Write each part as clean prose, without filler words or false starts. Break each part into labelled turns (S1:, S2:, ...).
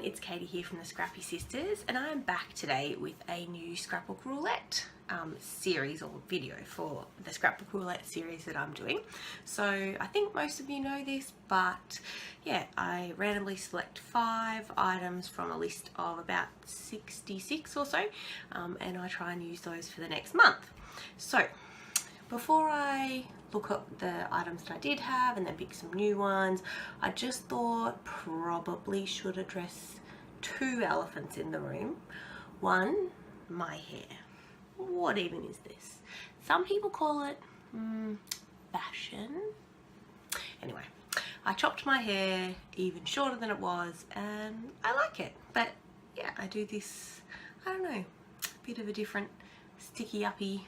S1: It's Katie here from the Scrappy Sisters, and I am back today with a new Scrapbook Roulette series or video for the Scrapbook Roulette series that I'm doing. So I think most of you know this, but yeah, I randomly select 5 items from a list of about 66 or so, and I try and use those for the next month. So before I look at the items that I did have and then pick some new ones, I just thought probably should address 2 elephants in the room. One, my hair. What even is this? Some people call it fashion. Anyway, I chopped my hair even shorter than it was and I like it. But yeah, I do this, I don't know, bit of a different sticky uppy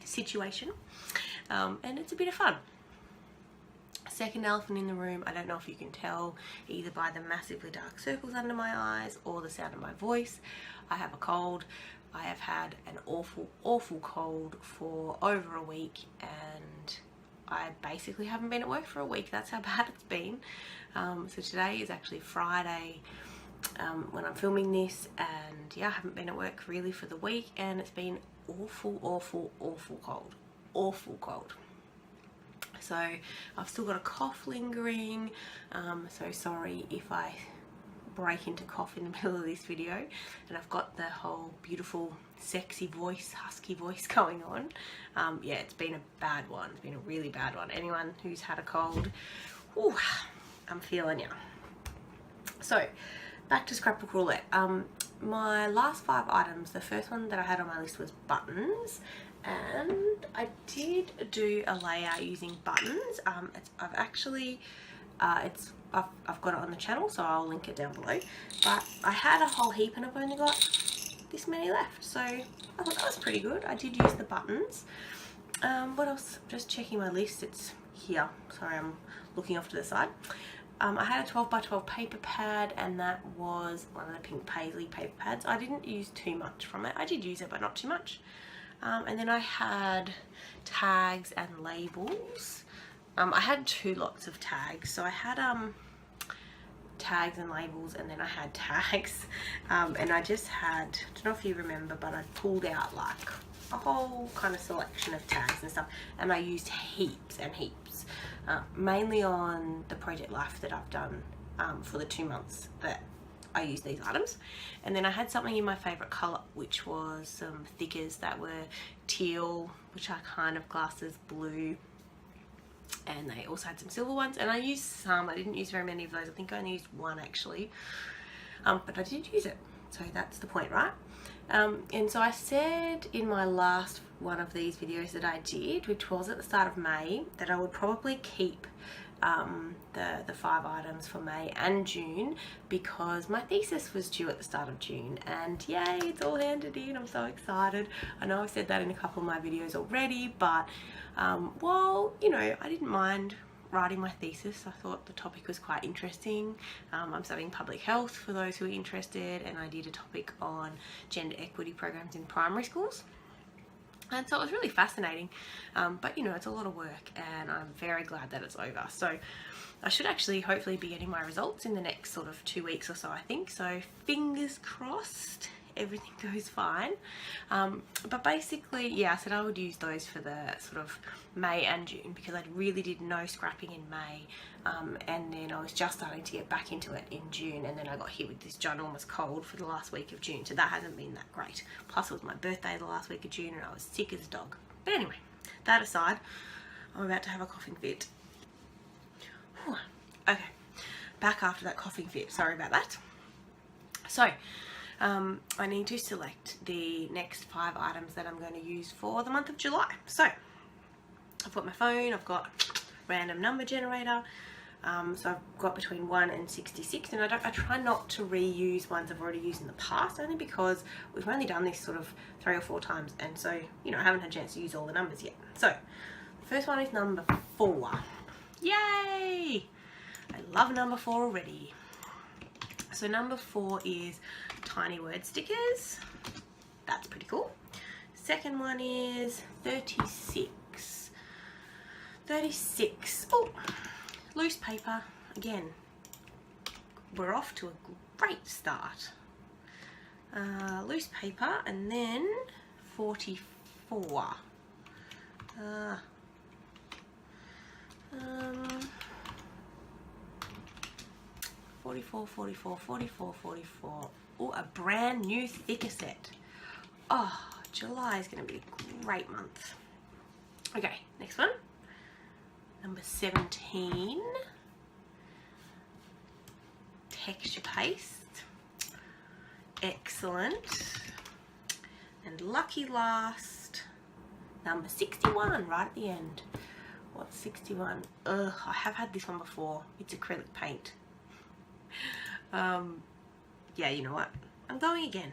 S1: situation, and it's a bit of fun. Second elephant in the room, I don't know if you can tell either by the massively dark circles under my eyes or the sound of my voice. I have a cold. I have had an awful cold for over a week, and I basically haven't been at work for a week. That's how bad it's been. So today is actually Friday when I'm filming this, and yeah, I haven't been at work really for the week, and it's been awful cold. So I've still got a cough lingering, so sorry if I break into cough in the middle of this video, and I've got the whole beautiful sexy voice, husky voice going on. Yeah, it's been a bad one. It's been a really bad one. Anyone who's had a cold, ooh, I'm feeling ya. So back to Scrapbook Roulette. My last 5 items, the first one that I had on my list was buttons, and I did do a layout using buttons. I've got it on the channel, so I'll link it down below, but I had a whole heap and I've only got this many left, so I thought that was pretty good. I did use the buttons. What else? Just checking my list. It's here. Sorry, I'm looking off to the side. I had a 12 by 12 paper pad, and that was one of the pink paisley paper pads. I didn't use too much from it. I did use it, but not too much. And then I had tags and labels. I had 2 lots of tags. So I had tags and labels, and then I had tags. And I just had, I don't know if you remember, but I pulled out like a whole kind of selection of tags and stuff, and I used heaps and heaps. Mainly on the project life that I've done for the 2 months that I used these items. And then I had something in my favourite colour, which was some thickers that were teal, which are kind of classed as blue, and they also had some silver ones, and I used some. I didn't use very many of those. I think I only used 1 actually, but I did use it, so that's the point, right? And so I said in my last one of these videos that I did, which was at the start of May, that I would probably keep the 5 items for May and June, because my thesis was due at the start of June, and yay, it's all handed in. I'm so excited. I know I've said that in a couple of my videos already, but well, you know, I didn't mind writing my thesis. I thought the topic was quite interesting. I'm studying public health for those who are interested, and I did a topic on gender equity programs in primary schools, and so it was really fascinating. But you know, it's a lot of work, and I'm very glad that it's over. So I should actually hopefully be getting my results in the next sort of 2 weeks or so, I think. So fingers crossed everything goes fine. But basically, yeah, I said I would use those for the sort of May and June, because I really did no scrapping in May, and then I was just starting to get back into it in June, and then I got hit with this ginormous cold for the last week of June, so that hasn't been that great. Plus it was my birthday the last week of June, and I was sick as a dog. But anyway, that aside, I'm about to have a coughing fit. Whew. Okay, back after that coughing fit, sorry about that. So I need to select the next 5 items that I'm going to use for the month of July. So I've got my phone, I've got random number generator, so I've got between 1 and 66, and I try not to reuse ones I've already used in the past, only because we've only done this sort of 3 or 4 times, and so, you know, I haven't had a chance to use all the numbers yet. So the first one is number 4. Yay! I love number 4 already. So number 4 is tiny word stickers. That's pretty cool. Second one is 36. 36. Oh, loose paper again. We're off to a great start. Loose paper, and then 44. 44, 44, 44, 44. Oh, a brand new thicker set. Oh, July is going to be a great month. Okay, next one. Number 17. Texture paste. Excellent. And lucky last, number 61, right at the end. What's 61? Ugh, I have had this one before. It's acrylic paint. Yeah, you know what? I'm going again.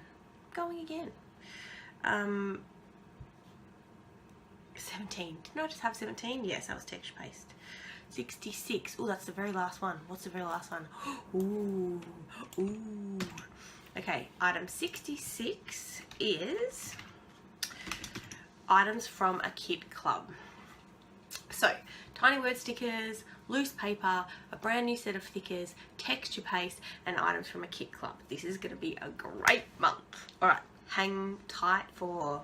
S1: 17. Didn't I just have 17? Yes, that was texture paste. 66. Oh, that's the very last one. What's the very last one? Ooh. Okay, item 66 is items from a kid club. So, tiny word stickers, loose paper, a brand new set of thickers, texture paste, and items from a kit club. This is going to be a great month. Alright, hang tight for,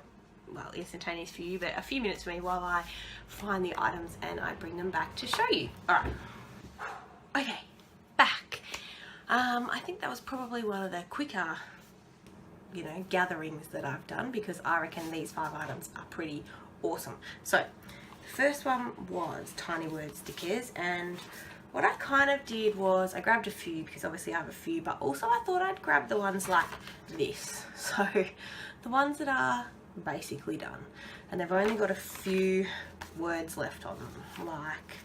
S1: well, instantaneous for you, but a few minutes for me while I find the items and I bring them back to show you. Alright, okay, back. I think that was probably one of the quicker, you know, gatherings that I've done, because I reckon these 5 items are pretty awesome. So, the first one was tiny word stickers, and what I kind of did was I grabbed a few, because obviously I have a few, but also I thought I'd grab the ones like this. So the ones that are basically done and they've only got a few words left on them, like,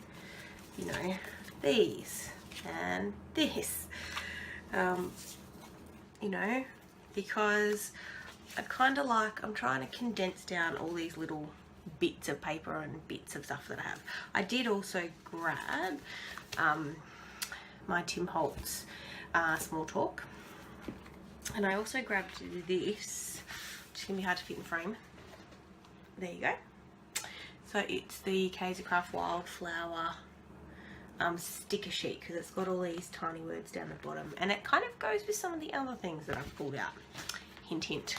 S1: you know, these and this, you know, because I kind of like, I'm trying to condense down all these little bits of paper and bits of stuff that I have. I did also grab my Tim Holtz Small Talk, and I also grabbed this, which is going to be hard to fit in frame. There you go. So it's the Kaiser Craft Wildflower sticker sheet, because it's got all these tiny words down the bottom, and it kind of goes with some of the other things that I've pulled out. Hint, hint.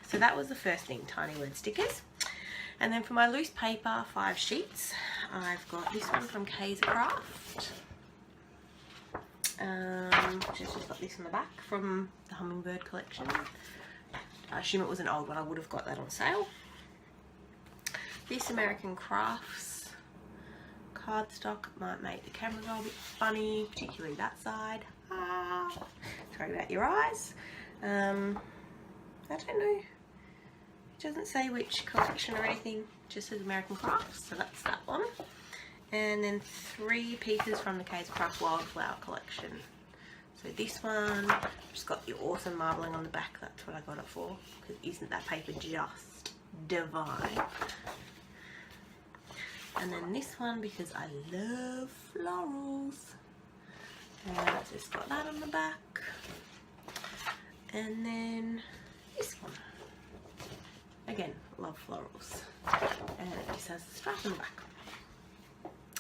S1: So that was the first thing, tiny word stickers. And then for my loose paper 5 sheets, I've got this one from Kaiser Craft. Just got this on the back from the Hummingbird collection. I assume it was an old one, I would have got that on sale. This American Crafts cardstock might make the camera go a bit funny, particularly that side. Sorry about your eyes. I don't know. It doesn't say which collection or anything, just says American Crafts, so that's that one. And then 3 pieces from the Kaiser Craft Wildflower collection. So this one, just got the awesome marbling on the back, that's what I got it for, because isn't that paper just divine? And then this one, because I love florals, and I've just got that on the back. And then this one. Again, love florals. And it just has the strap on the back.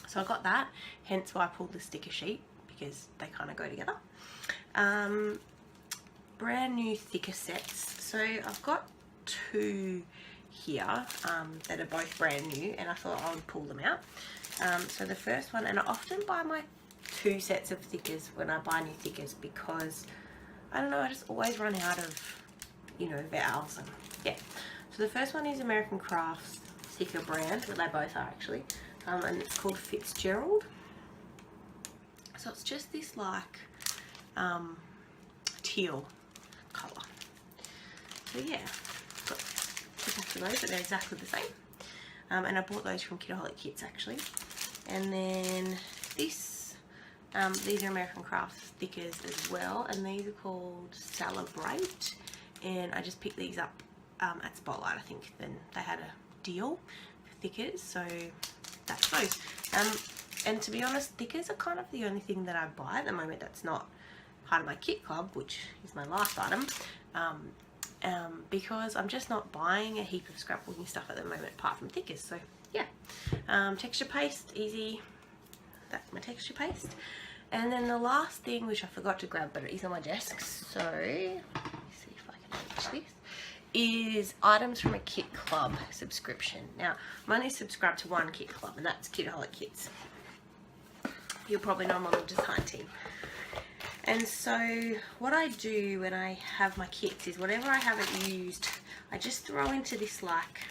S1: So I got that, hence why I pulled the sticker sheet, because they kind of go together. Brand new thicker sets. So I've got 2 here that are both brand new, and I thought I would pull them out. So the first one, and I often buy my 2 sets of thickers when I buy new thickers, because I don't know, I just always run out of, you know, valves, and yeah. So the first one is American Crafts thicker brand, well, they both are actually, and it's called Fitzgerald. So it's just this like teal colour. So yeah, got 2 packs of those, but they're exactly the same. And I bought those from Kidaholic Kits actually. And then this, these are American Crafts stickers as well, and these are called Celebrate. And I just picked these up at Spotlight, I think. Then they had a deal for thickers, so that's those. And to be honest, thickers are kind of the only thing that I buy at the moment that's not part of my kit club, which is my last item, because I'm just not buying a heap of scrapbooking stuff at the moment apart from thickers. So yeah, texture paste, easy. That's my texture paste. And then the last thing, which I forgot to grab, but it is on my desk, so let me see if I can reach this, is items from a Kit Club subscription. Now, I'm only subscribed to one Kit Club, and that's Kitaholic Kits. You'll probably know I'm on the design team. And so what I do when I have my kits is whatever I haven't used, I just throw into this, like,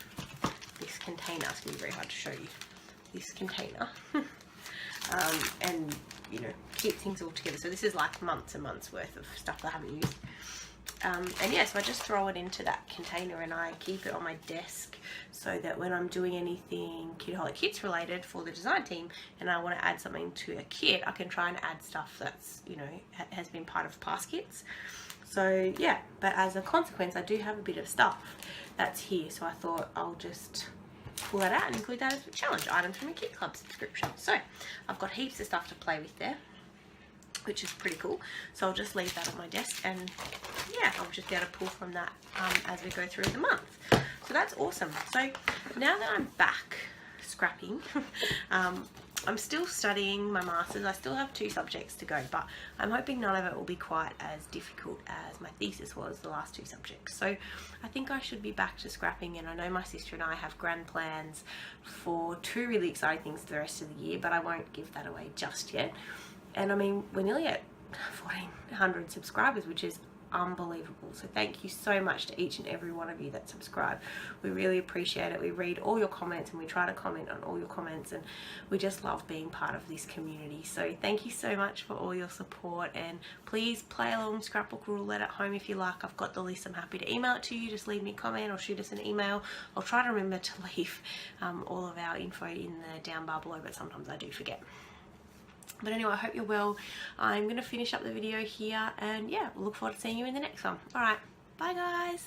S1: this container. It's going to be very hard to show you. This container. And, you know, keep things all together. So this is like months and months worth of stuff that I haven't used. And yeah, so I just throw it into that container and I keep it on my desk so that when I'm doing anything Kitaholic Kits related for the design team and I want to add something to a kit, I can try and add stuff that's, you know, has been part of past kits. So yeah, but as a consequence, I do have a bit of stuff that's here. So I thought I'll just pull that out and include that as a challenge items from a Kit Club subscription. So I've got heaps of stuff to play with there, which is pretty cool. So I'll just leave that on my desk and yeah, I'll just be able to pull from that as we go through the month. So that's awesome. So now that I'm back scrapping, I'm still studying my masters. I still have 2 subjects to go, but I'm hoping none of it will be quite as difficult as my thesis was, the last 2 subjects. So I think I should be back to scrapping, and I know my sister and I have grand plans for 2 really exciting things for the rest of the year, but I won't give that away just yet. And I mean, we're nearly at 1,400 subscribers, which is unbelievable. So thank you so much to each and every one of you that subscribe. We really appreciate it. We read all your comments and we try to comment on all your comments, and we just love being part of this community. So thank you so much for all your support, and please play along Scrapbook Roulette at home if you like. I've got the list. I'm happy to email it to you. Just leave me a comment or shoot us an email. I'll try to remember to leave all of our info in the down bar below, but sometimes I do forget. But anyway, I hope you're well. I'm going to finish up the video here, and yeah, we'll look forward to seeing you in the next one. Alright, bye guys!